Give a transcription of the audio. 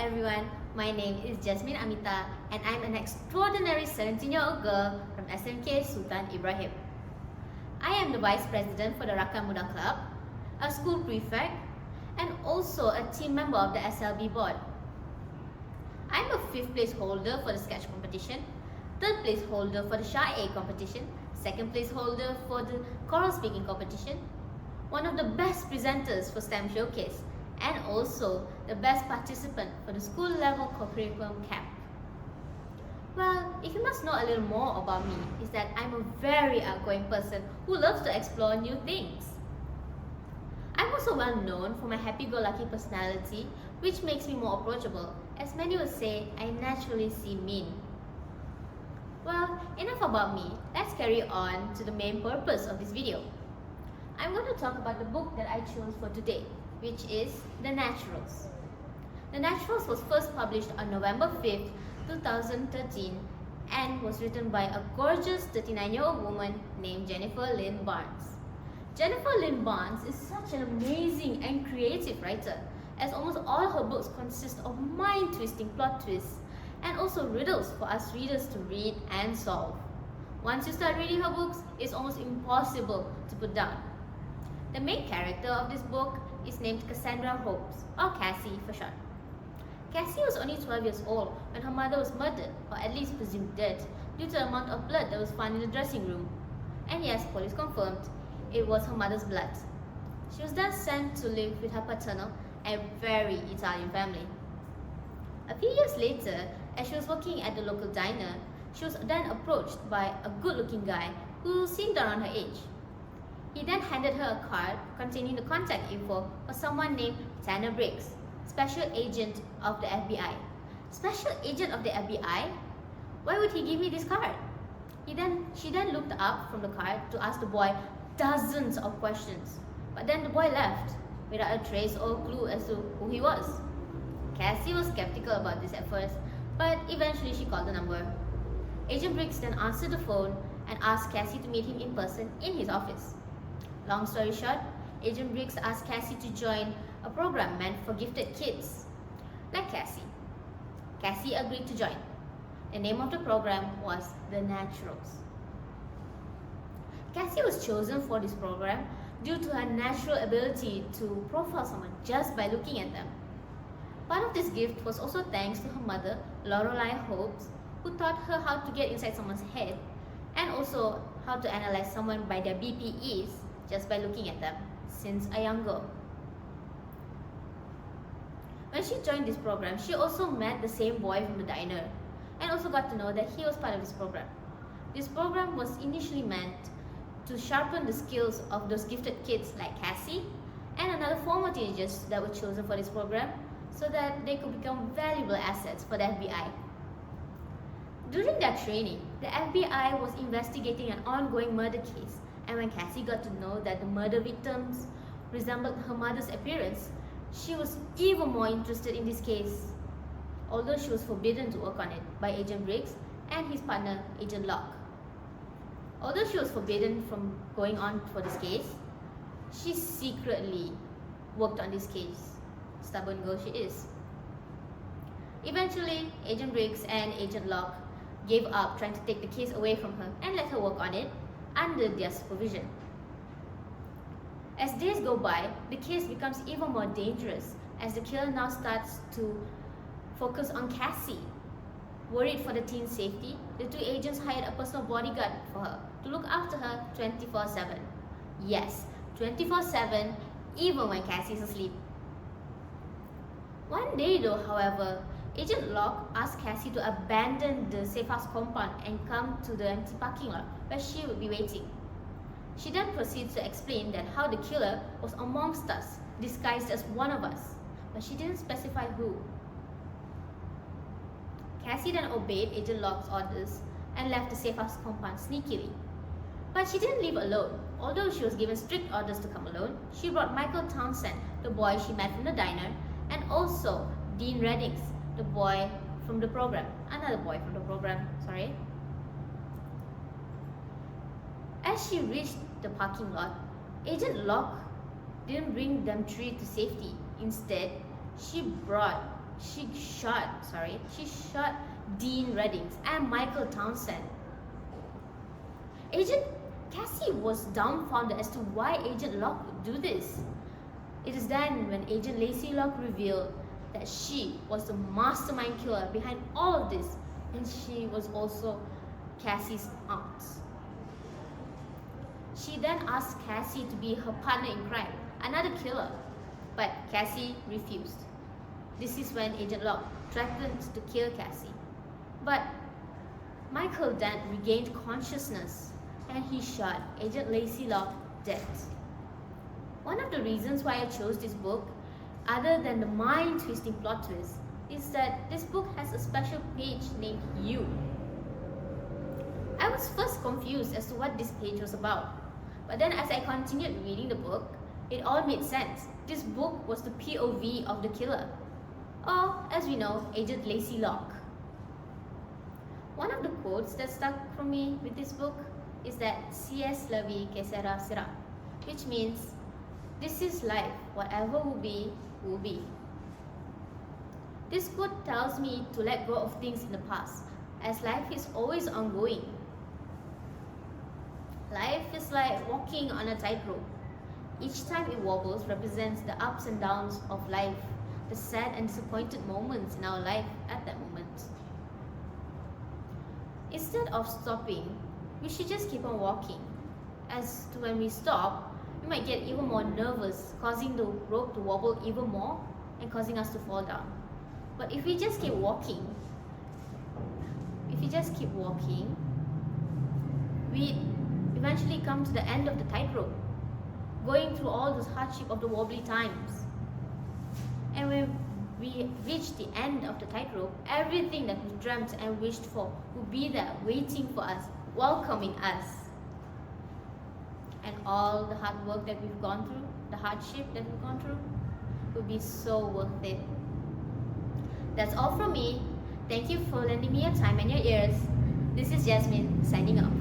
everyone, my name is Jasmine Amita and I'm an extraordinary 17-year-old girl from SMK Sultan Ibrahim. I am the Vice President for the Rakan Muda Club, a school prefect, and also a team member of the SLB board. I'm a 5th place holder for the sketch competition, 3rd place holder for the Shah A competition, 2nd place holder for the choral speaking competition, one of the best presenters for STEM Showcase, and also the best participant for the school level curriculum camp. Well, if you must know a little more about me, is that I'm a very outgoing person who loves to explore new things. I'm also well known for my happy-go-lucky personality, which makes me more approachable. As many would say, I naturally seem mean. Well, enough about me. Let's carry on to the main purpose of this video. I'm going to talk about the book that I chose for today, which is The Naturals. The Naturals was first published on November 5th, 2013 and was written by a gorgeous 39-year-old woman named Jennifer Lynn Barnes. Jennifer Lynn Barnes is such an amazing and creative writer, as almost all her books consist of mind-twisting plot twists and also riddles for us readers to read and solve. Once you start reading her books, it's almost impossible to put down. The main character of this book is named Cassandra Hobbs, or Cassie for short. Cassie was only 12 years old when her mother was murdered, or at least presumed dead, due to the amount of blood that was found in the dressing room. And yes, police confirmed it was her mother's blood. She was then sent to live with her paternal and very Italian family. A few years later, as she was working at the local diner, she was then approached by a good-looking guy who seemed around her age. He then handed her a card containing the contact info for someone named Tanner Briggs, Special Agent of the FBI. Special Agent of the FBI? Why would he give me this card? She then looked up from the card to ask the boy dozens of questions. But then the boy left without a trace or clue as to who he was. Cassie was skeptical about this at first, but eventually she called the number. Agent Briggs then answered the phone and asked Cassie to meet him in person in his office. Long story short, Agent Briggs asked Cassie to join a program meant for gifted kids, like Cassie. Cassie agreed to join. The name of the program was The Naturals. Cassie was chosen for this program due to her natural ability to profile someone just by looking at them. Part of this gift was also thanks to her mother, Lorelei Hobbs, who taught her how to get inside someone's head and also how to analyze someone by their BPEs just by looking at them since a young girl. When she joined this program, she also met the same boy from the diner and also got to know that he was part of this program. This program was initially meant to sharpen the skills of those gifted kids like Cassie and another 4 more teenagers that were chosen for this program so that they could become valuable assets for the FBI. During their training, the FBI was investigating an ongoing murder case, and when Cassie got to know that the murder victims resembled her mother's appearance, she was even more interested in this case, although she was forbidden to work on it by Agent Briggs and his partner, Agent Locke. Although she was forbidden from going on for this case, she secretly worked on this case. Stubborn girl she is. Eventually, Agent Briggs and Agent Locke gave up trying to take the case away from her and let her work on it under their supervision. As days go by, the case becomes even more dangerous as the killer now starts to focus on Cassie. Worried for the teen's safety, the 2 agents hired a personal bodyguard for her to look after her 24/7. Yes, 24/7, even when Cassie's asleep. One day though, however, Agent Locke asked Cassie to abandon the safe house compound and come to the empty parking lot where she would be waiting. She then proceeds to explain that how the killer was amongst us, disguised as one of us, but she didn't specify who. Cassie then obeyed Agent Locke's orders and left the safe house compound sneakily. But she didn't leave alone. Although she was given strict orders to come alone, she brought Michael Townsend, the boy she met from the diner, and also Dean Reddings, the boy from the program. Another boy from the program, sorry. As she reached the parking lot, Agent Locke didn't bring them 3 to safety. Instead, she brought she shot Dean Reddings and Michael Townsend. Agent Cassie was dumbfounded as to why Agent Locke would do this. It is then when Agent Lacey Locke revealed that she was the mastermind killer behind all of this, and she was also Cassie's aunt. She then asked Cassie to be her partner in crime, another killer, but Cassie refused. This is when Agent Locke threatened to kill Cassie. But Michael then regained consciousness and he shot Agent Lacey Locke dead. One of the reasons why I chose this book, other than the mind-twisting plot twist, is that this book has a special page named You. I was first confused as to what this page was about, but then as I continued reading the book, it all made sense. This book was the POV of the killer, or as we know, Agent Lacey Locke. One of the quotes that stuck for me with this book is that "Si la vie que sera sera," which means this is life, whatever will be, will be. This quote tells me to let go of things in the past, as life is always ongoing. Life is like walking on a tightrope. Each time it wobbles represents the ups and downs of life, the sad and disappointed moments in our life at that moment. Instead of stopping, we should just keep on walking. As to when we stop, we might get even more nervous, causing the rope to wobble even more and causing us to fall down. But if we just keep walking, we eventually come to the end of the tightrope, going through all those hardship of the wobbly times. And when we reach the end of the tightrope, everything that we dreamt and wished for will be there waiting for us, welcoming us. And all the hard work that we've gone through, the hardship that we've gone through, will be so worth it. That's all from me. Thank you for lending me your time and your ears. This is Jasmine signing off.